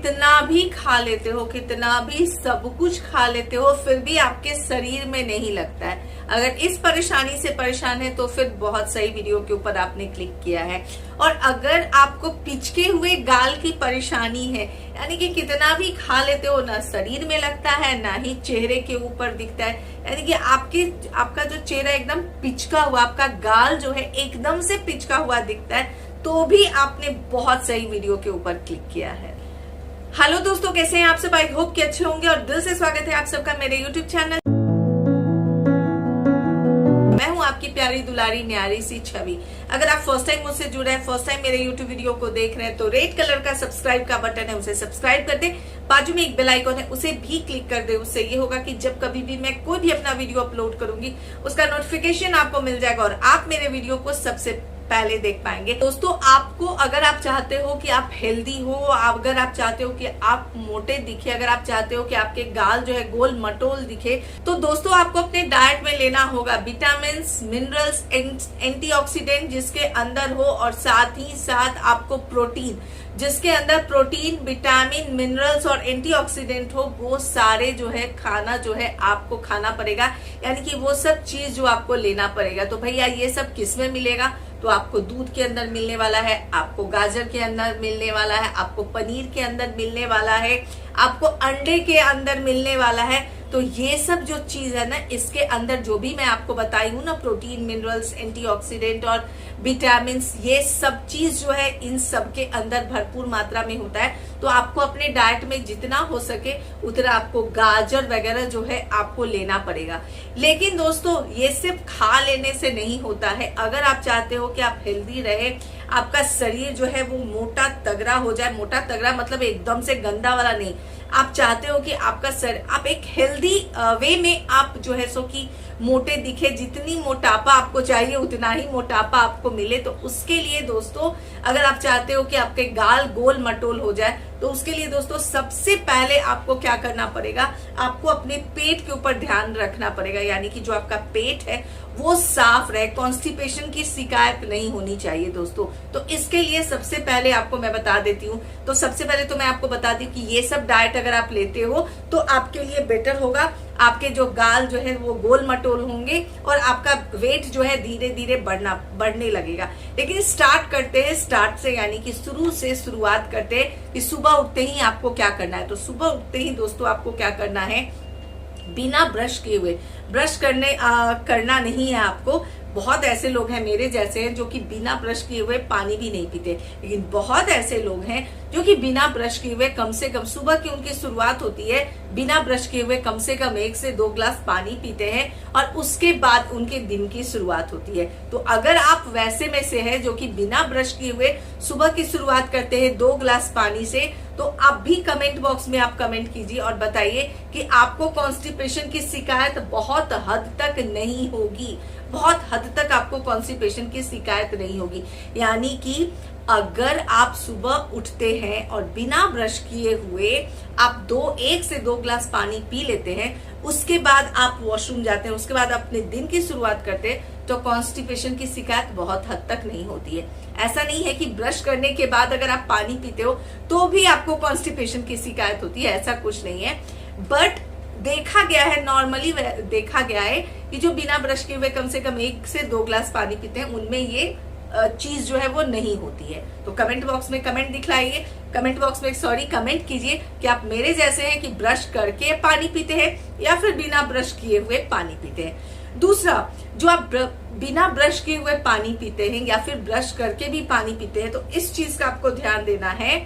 कितना भी खा लेते हो, कितना भी सब कुछ खा लेते हो, फिर भी आपके शरीर में नहीं लगता है। अगर इस परेशानी से परेशान है तो फिर बहुत सही वीडियो के ऊपर आपने क्लिक किया है। और अगर आपको पिचके हुए गाल की परेशानी है, यानी कि कितना भी खा लेते हो ना शरीर में लगता है ना ही चेहरे के ऊपर दिखता है, यानी कि आपका जो चेहरा एकदम पिचका हुआ, आपका गाल जो है एकदम से पिचका हुआ दिखता है, तो भी आपने बहुत सही वीडियो के ऊपर क्लिक किया है। हेलो दोस्तों, कैसे हैं आप सब? आई होप कि अच्छे होंगे और दिल से स्वागत है आप सबका मेरे यूट्यूब चैनल। मैं हूं आपकी प्यारी दुलारी न्यारी सी छवि। अगर आप फर्स्ट टाइम मुझसे जुड़े हैं, फर्स्ट टाइम मेरे यूट्यूब वीडियो को देख रहे हैं, तो रेड कलर का सब्सक्राइब का बटन है, उसे सब्सक्राइब कर दे। बाजू में एक बेल आइकन है, उसे भी क्लिक कर दे। उससे ये होगा कि जब कभी भी मैं कोई भी अपना वीडियो अपलोड करूंगी उसका नोटिफिकेशन आपको मिल जाएगा और आप मेरे वीडियो को सबसे पहले देख पाएंगे। दोस्तों, आपको अगर आप चाहते हो कि आप हेल्दी हो, अगर आप चाहते हो कि आप मोटे दिखे, अगर आप चाहते हो कि आपके गाल जो है गोल मटोल दिखे, तो दोस्तों आपको अपने डाइट में लेना होगा विटामिन, मिनरल्स, एंटीऑक्सीडेंट जिसके अंदर हो, और साथ ही साथ आपको प्रोटीन जिसके अंदर प्रोटीन, विटामिन, मिनरल्स और एंटीऑक्सीडेंट हो, वो सारे जो है खाना जो है आपको खाना पड़ेगा, यानी कि वो सब चीज जो आपको लेना पड़ेगा। तो भैया ये सब किस में मिलेगा? तो आपको दूध के अंदर मिलने वाला है, आपको गाजर के अंदर मिलने वाला है, आपको पनीर के अंदर मिलने वाला है, आपको अंडे के अंदर मिलने वाला है। तो ये सब जो चीज है ना, इसके अंदर जो भी मैं आपको बताई हूँ ना, प्रोटीन, मिनरल्स, एंटीऑक्सीडेंट और विटामिन, ये सब चीज जो है इन सब के अंदर भरपूर मात्रा में होता है। तो आपको अपने डाइट में जितना हो सके उतना आपको गाजर वगैरह जो है आपको लेना पड़ेगा। लेकिन दोस्तों, ये सिर्फ खा लेने से नहीं होता है। अगर आप चाहते हो कि आप हेल्दी रहे, आपका शरीर जो है वो मोटा तगड़ा हो जाए, मोटा तगड़ा मतलब एकदम से गंदा वाला नहीं, आप चाहते हो कि आपका आप एक हेल्दी वे में आप जो है सो कि मोटे दिखे, जितनी मोटापा आपको चाहिए उतना ही मोटापा आपको मिले। तो उसके लिए दोस्तों, अगर आप चाहते हो कि आपके गाल गोल मटोल हो जाए, तो उसके लिए दोस्तों सबसे पहले आपको क्या करना पड़ेगा? आपको अपने पेट के ऊपर ध्यान रखना पड़ेगा, यानी कि जो आपका पेट है वो साफ रहे, कॉन्स्टिपेशन की शिकायत नहीं होनी चाहिए दोस्तों। तो इसके लिए सबसे पहले आपको मैं बता देती हूँ। तो सबसे पहले तो मैं आपको बता दी कि ये सब डाइट अगर आप लेते हो तो आपके लिए बेटर होगा। आपके जो गाल जो है वो गोल मटोल होंगे और आपका वेट जो है धीरे धीरे बढ़ने लगेगा। लेकिन स्टार्ट करते हैं स्टार्ट से, यानी कि शुरू से शुरुआत करते हैं कि सुबह उठते ही आपको क्या करना है। तो सुबह उठते ही दोस्तों आपको क्या करना है? बिना ब्रश किए हुए, ब्रश करना नहीं है आपको। बहुत ऐसे लोग हैं मेरे जैसे हैं जो कि बिना ब्रश किए हुए पानी भी नहीं पीते, लेकिन बहुत ऐसे लोग हैं जो कि बिना ब्रश किए हुए कम से कम सुबह की उनकी शुरुआत होती है, बिना ब्रश किए हुए कम से कम 1 से 2 ग्लास पानी पीते हैं और उसके बाद उनके दिन की शुरुआत होती है। तो अगर आप वैसे में से है जो कि बिना ब्रश किए हुए सुबह की शुरुआत करते हैं 2 ग्लास पानी से, तो आप भी कमेंट बॉक्स में आप कमेंट कीजिए और बताइए कि आपको कॉन्स्टिपेशन की शिकायत बहुत हद तक नहीं होगी, बहुत हद तक आपको कॉन्स्टिपेशन की शिकायत नहीं होगी। यानी कि अगर आप सुबह उठते हैं और बिना ब्रश किए हुए आप 1 से 2 ग्लास पानी पी लेते हैं, उसके बाद आप वॉशरूम जाते हैं, उसके बाद अपने दिन की शुरुआत करते हैं, तो कॉन्स्टिपेशन की शिकायत बहुत हद तक नहीं होती है। ऐसा नहीं है कि ब्रश करने के बाद अगर आप पानी पीते हो तो भी आपको कॉन्स्टिपेशन की शिकायत होती है, ऐसा कुछ नहीं है। बट देखा गया है, नॉर्मली देखा गया है कि जो बिना ब्रश किए हुए कम से कम 1 से 2 ग्लास पानी पीते हैं, उनमें ये चीज जो है वो नहीं होती है। तो कमेंट बॉक्स में कमेंट दिखलाइए, कमेंट बॉक्स में कमेंट कीजिए कि आप मेरे जैसे हैं कि ब्रश करके पानी पीते हैं या फिर बिना ब्रश किए हुए पानी पीते हैं। दूसरा, जो आप बिना ब्रश किए हुए पानी पीते हैं या फिर ब्रश करके भी पानी पीते हैं, तो इस चीज का आपको ध्यान देना है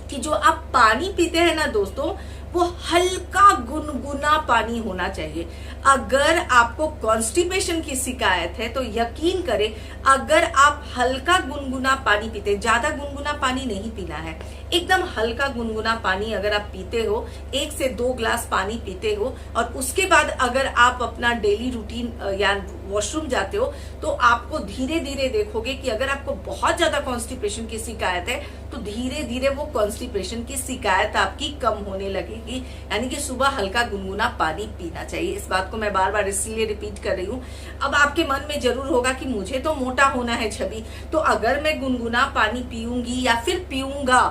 कि जो आप पानी पीते हैं ना दोस्तों, वो हल्का गुनगुना पानी होना चाहिए। अगर आपको कॉन्स्टिपेशन की शिकायत है तो यकीन करें, अगर आप हल्का गुनगुना पानी पीते, ज्यादा गुनगुना पानी नहीं पीना है, एकदम हल्का गुनगुना पानी अगर आप पीते हो, 1 से 2 ग्लास पानी पीते हो और उसके बाद अगर आप अपना डेली रूटीन या वॉशरूम जाते हो, तो आपको धीरे धीरे देखोगे कि अगर आपको बहुत ज्यादा कॉन्स्टिपेशन की शिकायत है तो धीरे धीरे वो कॉन्स्टिपेशन की शिकायत आपकी कम होने लगेगी। यानी कि सुबह हल्का गुनगुना पानी पीना चाहिए। इस बात को मैं बार बार इसलिए रिपीट कर रही हूँ। अब आपके मन में जरूर होगा कि मुझे तो मोटा होना है छवि, तो अगर मैं गुनगुना पानी पीऊंगी या फिर पीऊंगा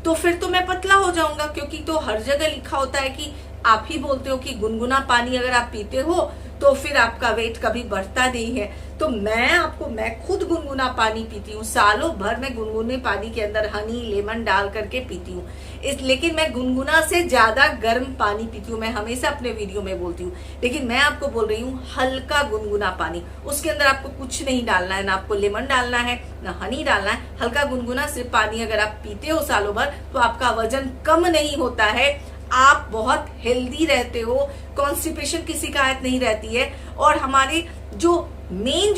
तो फिर तो मैं पतला हो जाऊंगा, क्योंकि तो हर जगह लिखा होता है कि आप ही बोलते हो कि गुनगुना पानी अगर आप पीते हो तो फिर आपका वेट कभी बढ़ता नहीं है। तो मैं खुद गुनगुना पानी पीती हूँ, सालों भर मैं गुनगुने पानी के अंदर हनी लेमन डाल करके पीती हूँ। लेकिन मैं गुनगुना से ज्यादा गर्म पानी पीती हूँ, मैं हमेशा अपने वीडियो में बोलती हूँ। लेकिन मैं आपको बोल रही हूँ हल्का गुनगुना पानी, उसके अंदर आपको कुछ नहीं डालना है, ना आपको लेमन डालना है ना हनी डालना है। हल्का गुनगुना सिर्फ पानी अगर आप पीते हो सालों भर तो आपका वजन कम नहीं होता है, आप बहुत हेल्दी रहते हो, कॉन्स्टिपेशन की शिकायत नहीं रहती है। और हमारी जो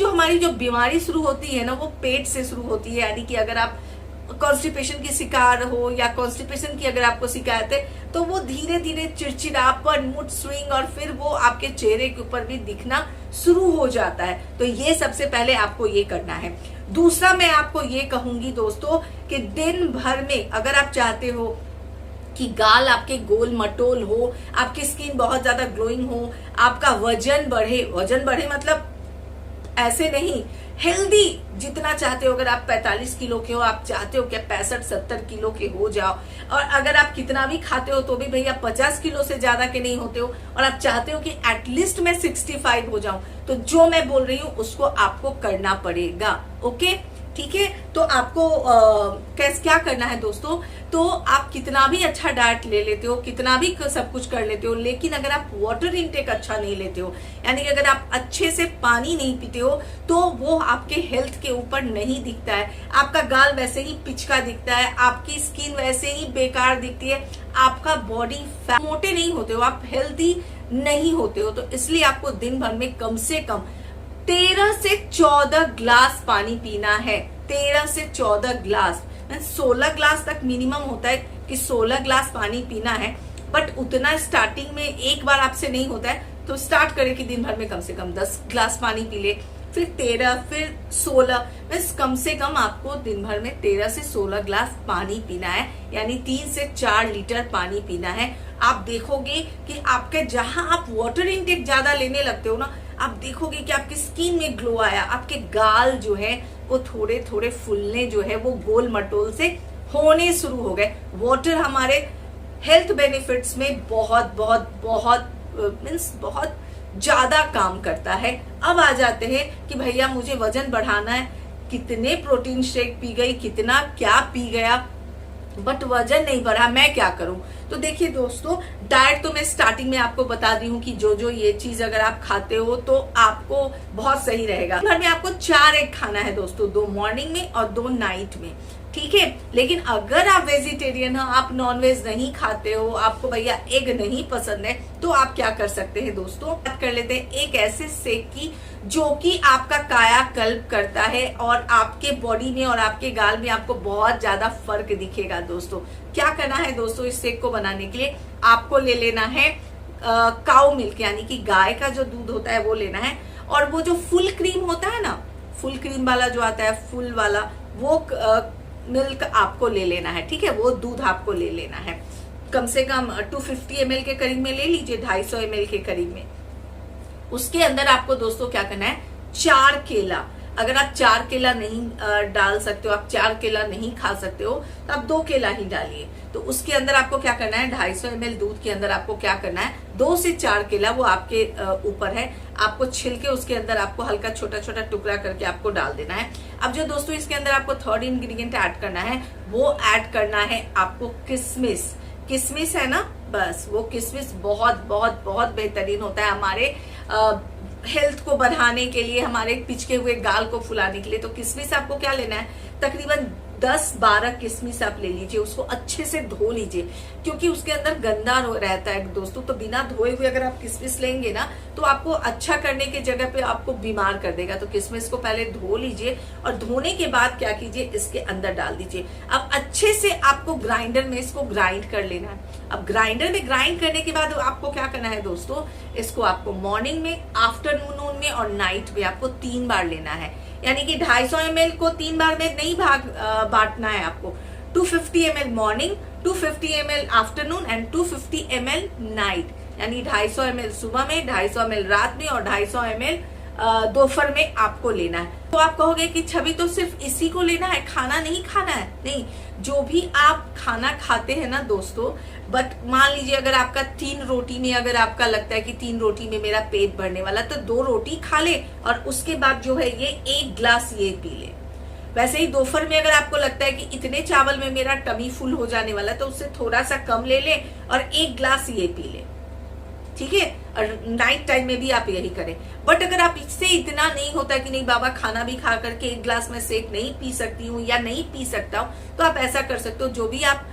हमारी जो बीमारी शुरू होती है ना, वो पेट से शुरू होती है। यानी कि अगर आप कॉन्स्टिपेशन की शिकार हो या कॉन्स्टिपेशन की अगर आपको शिकायत है तो वो धीरे धीरे चिड़चिड़ापन, मूड स्विंग और फिर वो आपके चेहरे के ऊपर भी दिखना शुरू हो जाता है। तो ये सबसे पहले आपको ये करना है। दूसरा मैं आपको ये कहूंगी दोस्तों कि दिन भर में अगर आप चाहते हो कि गाल आपके गोल मटोल हो, आपकी स्किन बहुत ज्यादा ग्लोइंग हो, आपका वजन बढ़े मतलब ऐसे नहीं, हेल्दी जितना चाहते हो। अगर आप 45 किलो के हो, आप चाहते हो कि 65-70 किलो के हो जाओ, और अगर आप कितना भी खाते हो तो भी भैया 50 किलो से ज्यादा के नहीं होते हो, और आप चाहते हो कि एटलीस्ट मैं 65 हो जाऊं, तो जो मैं बोल रही हूं उसको आपको करना पड़ेगा। ओके, ठीक है। तो आपको कैसे क्या करना है दोस्तों, तो आप कितना भी अच्छा डाइट ले लेते हो, कितना भी सब कुछ कर लेते हो, लेकिन अगर आप वाटर इनटेक अच्छा नहीं लेते हो, यानी कि अगर आप अच्छे से पानी नहीं पीते हो, तो वो आपके हेल्थ के ऊपर नहीं दिखता है। आपका गाल वैसे ही पिचका दिखता है, आपकी स्किन वैसे ही बेकार दिखती है, आपका बॉडी मोटे नहीं होते हो, आप हेल्थी नहीं होते हो। तो इसलिए आपको दिन भर में कम से कम 13 से 14 ग्लास पानी पीना है। 13 से 14 ग्लास, 16 ग्लास तक मिनिमम होता है कि 16 ग्लास पानी पीना है, बट उतना स्टार्टिंग में एक बार आपसे नहीं होता है। तो स्टार्ट करें कि दिन भर में कम से कम 10 ग्लास पानी पी ले, फिर 13, फिर 16, मीन्स कम से कम आपको दिन भर में 13 से 16 ग्लास पानी पीना है, यानी 3 से 4 लीटर पानी पीना है। आप देखोगे कि आपके जहां आप वाटर इनटेक ज्यादा लेने लगते हो ना, आप देखोगे कि आपकी स्किन में ग्लो आया, आपके गाल जो है वो थोड़े थोड़े फूलने जो है वो गोल मटोल से होने शुरू हो गए। वाटर हमारे हेल्थ बेनिफिट्स में बहुत बहुत बहुत मीन्स बहुत ज्यादा काम करता है। अब आ जाते हैं कि भैया मुझे वजन बढ़ाना है, कितने प्रोटीन शेक पी गई, कितना क्या पी गया, बट वजन नहीं बढ़ा, मैं क्या करूं। तो देखिए दोस्तों, डाइट तो मैं स्टार्टिंग में आपको बता दी हूँ कि जो ये चीज अगर आप खाते हो तो आपको बहुत सही रहेगा। घर में आपको 4 एग खाना है दोस्तों, 2 मॉर्निंग में और 2 नाइट में, ठीक है। लेकिन अगर आप वेजिटेरियन हो, आप नॉनवेज नहीं खाते हो, आपको भैया एग नहीं पसंद है, तो आप क्या कर सकते हैं दोस्तों, बात कर लेते हैं एक ऐसे शेक की जो कि आपका कायाकल्प करता है और आपके बॉडी में और आपके गाल में आपको बहुत ज्यादा फर्क दिखेगा दोस्तों। क्या करना है दोस्तों, इस शेक को बनाने के लिए आपको ले लेना है काउ मिल्क, यानी कि गाय का जो दूध होता है वो लेना है, और वो जो फुल क्रीम होता है ना, फुल क्रीम वाला जो आता है फुल वाला, वो मिल्क आपको ले लेना है, ठीक है। वो दूध आपको ले लेना है, कम से कम 250 ml के करीब में ले लीजिए, 250 ml के करीब में। उसके अंदर आपको दोस्तों क्या करना है, 4 केला। अगर आप 4 केला नहीं डाल सकते हो, आप 4 केला नहीं खा सकते हो, तो आप 2 केला ही डालिए। तो उसके अंदर आपको क्या करना है, 250 ml दूध के अंदर आपको क्या करना है, 2 से 4 केला, वो आपके ऊपर है, आपको छिलके उसके अंदर आपको हल्का छोटा छोटा टुकड़ा करके आपको डाल देना है। अब जो दोस्तों इसके अंदर आपको थर्ड इंग्रेडिएंट ऐड करना है, वो ऐड करना है आपको किशमिश। किशमिश है ना, बस वो किशमिश बहुत बहुत बहुत बेहतरीन होता है हमारे हेल्थ को बढ़ाने के लिए, हमारे पिचके हुए गाल को फुलाने के लिए। तो किशमिश आपको क्या लेना है, तकरीबन 10-12 किशमिश आप ले लीजिए, उसको अच्छे से धो लीजिए, क्योंकि उसके अंदर गंदा रहता है दोस्तों। तो बिना धोए हुए अगर आप किशमिश लेंगे ना, तो आपको अच्छा करने की जगह पे आपको बीमार कर देगा। तो किशमिश को पहले धो लीजिए, और धोने के बाद क्या कीजिए, इसके अंदर डाल दीजिए। अब अच्छे से आपको ग्राइंडर में इसको ग्राइंड कर लेना है। अब ग्राइंडर में ग्राइंड करने के बाद आपको क्या करना है दोस्तों, इसको आपको मॉर्निंग में, आफ्टरनून में और नाइट में आपको 3 बार लेना है। यानी कि 250 ml को 3 बार में नहीं बांटना है आपको। 250 ml morning, 250 ml afternoon and 250 ml night, यानी 250 ml सुबह में, 250 ml रात में और 250 ml दोपहर में आपको लेना है। तो आप कहोगे कि छवि तो सिर्फ इसी को लेना है, खाना नहीं खाना है। नहीं, जो भी आप खाना खाते हैं ना दोस्तों, बट मान लीजिए अगर आपका 3 रोटी में अगर आपका लगता है कि 3 रोटी में मेरा पेट भरने वाला, तो 2 रोटी खा ले और उसके बाद जो है ये 1 ग्लास ये पी ले। वैसे ही दोपहर में अगर आपको लगता है कि इतने चावल में मेरा टमी फुल हो जाने वाला, तो उससे थोड़ा सा कम ले ले और 1 ग्लास ये पी ले, ठीक है। और नाइट टाइम में भी आप यही करें। बट अगर आप इससे इतना नहीं होता कि नहीं बाबा खाना भी खा करके 1 ग्लास में शेक नहीं पी सकती हूँ या नहीं पी सकता हूँ, तो आप ऐसा कर सकते हो, जो भी आप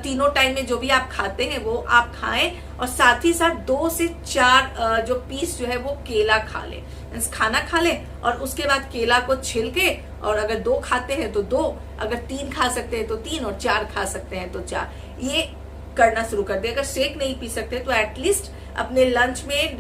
तीनों टाइम में जो भी आप खाते हैं वो आप खाएं और साथ ही साथ 2 से 4 जो पीस जो है वो केला खा ले। खाना खा ले और उसके बाद केला को छिल के, और अगर 2 खाते हैं तो 2, अगर 3 खा सकते हैं तो 3 और 4 खा सकते हैं तो 4, ये करना शुरू कर दे। अगर शेक नहीं पी सकते तो एटलीस्ट अपने लंच में,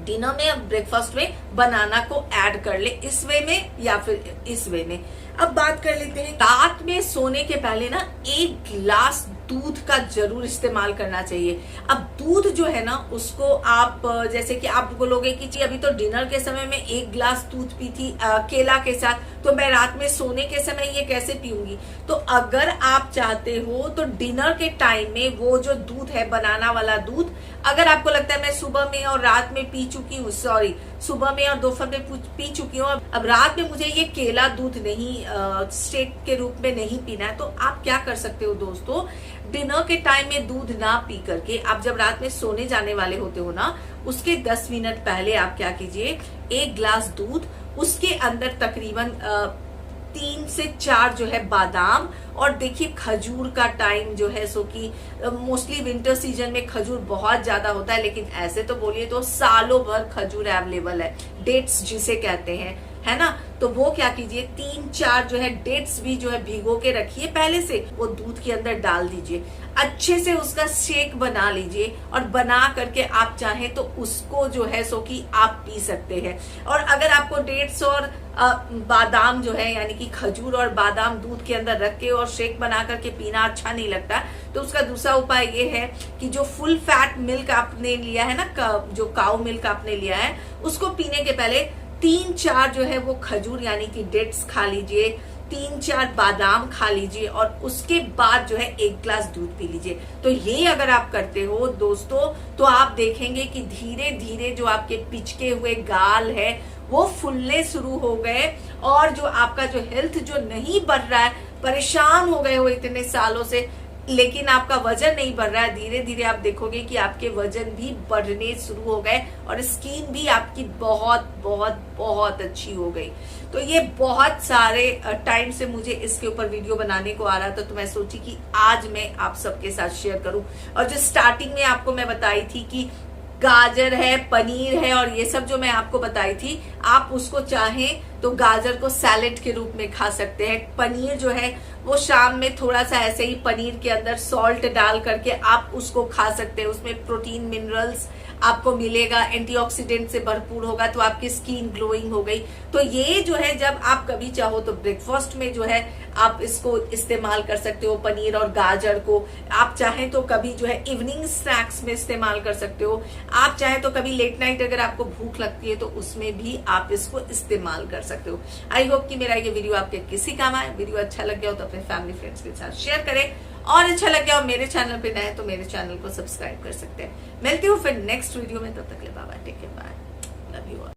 डिनर में या ब्रेकफास्ट में बनाना को ऐड कर ले, इस वे में या फिर इस वे में। अब बात कर लेते हैं, रात में सोने के पहले ना 1 गिलास दूध का जरूर इस्तेमाल करना चाहिए। अब दूध जो है ना उसको आप, जैसे कि आप बोलोगे कि जी अभी तो डिनर के समय में 1 गिलास दूध पी थी केला के साथ, तो मैं रात में सोने के समय ये कैसे पीऊंगी? तो अगर आप चाहते हो तो डिनर के टाइम में वो जो दूध है, बनाना वाला दूध, अगर आपको लगता है मैं सुबह में और रात में पी चुकी हूँ, सॉरी सुबह में और दोपहर में पी चुकी हूँ, अब रात में मुझे ये केला दूध नहीं शेक के रूप में नहीं पीना है, तो आप क्या कर सकते हो दोस्तों, डिनर के टाइम में दूध ना पी करके आप जब रात में सोने जाने वाले होते हो ना, उसके 10 मिनट पहले आप क्या कीजिए, 1 ग्लास दूध, उसके अंदर तकरीबन 3 से 4 जो है बादाम, और देखिए खजूर का टाइम जो है सो कि मोस्टली विंटर सीजन में खजूर बहुत ज्यादा होता है, लेकिन ऐसे तो बोलिए तो सालों भर खजूर अवेलेबल है, डेट्स जिसे कहते हैं, है ना। तो वो क्या कीजिए, 3-4 जो है डेट्स भी जो है भिगो के रखिए पहले से, वो दूध के अंदर डाल दीजिए, अच्छे से उसका शेक बना लीजिए, और बना करके आप चाहें तो उसको जो है सो कि आप पी सकते हैं। और अगर आपको डेट्स और बादाम जो है यानी कि खजूर और बादाम दूध के अंदर रख के और शेक बना करके पीना अच्छा नहीं लगता, तो उसका दूसरा उपाय ये है कि जो फुल फैट मिल्क आपने लिया है ना, जो काऊ मिल्क आपने लिया है, उसको पीने के पहले 3-4 जो है वो खजूर यानी कि डेट्स खा लीजिए, 3-4 बादाम खा लीजिए, और उसके बाद जो है 1 ग्लास दूध पी लीजिए। तो ये अगर आप करते हो दोस्तों, तो आप देखेंगे कि धीरे धीरे जो आपके पिचके हुए गाल है वो फूलने शुरू हो गए, और जो आपका जो हेल्थ जो नहीं बढ़ रहा है, परेशान हो गए हो इतने सालों से लेकिन आपका वजन नहीं बढ़ रहा है, धीरे धीरे आप देखोगे कि आपके वजन भी बढ़ने शुरू हो गए और स्किन भी आपकी बहुत बहुत बहुत अच्छी हो गई। तो ये बहुत सारे टाइम से मुझे इसके ऊपर वीडियो बनाने को आ रहा था, तो मैं सोची कि आज मैं आप सबके साथ शेयर करूं। और जो स्टार्टिंग में आपको मैं बताई थी कि गाजर है, पनीर है, और ये सब जो मैं आपको बताई थी, आप उसको चाहें तो गाजर को सैलेड के रूप में खा सकते हैं। पनीर जो है वो शाम में थोड़ा सा ऐसे ही पनीर के अंदर सॉल्ट डाल करके आप उसको खा सकते हैं, उसमें प्रोटीन मिनरल्स आपको मिलेगा, एंटीऑक्सीडेंट से भरपूर होगा, तो आपकी स्किन ग्लोइंग हो गई। तो ये जो है जब आप कभी चाहो तो ब्रेकफास्ट में जो है आप इसको इस्तेमाल कर सकते हो, पनीर और गाजर को। आप चाहें तो कभी जो है इवनिंग स्नैक्स में इस्तेमाल कर सकते हो। आप चाहें तो कभी लेट नाइट अगर आपको भूख लगती है तो उसमें भी आप इसको इस्तेमाल कर सकते हो। आई होप कि मेरा ये वीडियो आपके किसी काम आए। वीडियो अच्छा लग गया हो तो अपने फैमिली फ्रेंड्स के साथ शेयर करें, और अच्छा लग गया हो मेरे चैनल पे नए तो मेरे चैनल को सब्सक्राइब कर सकते हैं। मिलती हूँ फिर नेक्स्ट वीडियो में, तब तक के लिए bye bye, take care, bye, love you all.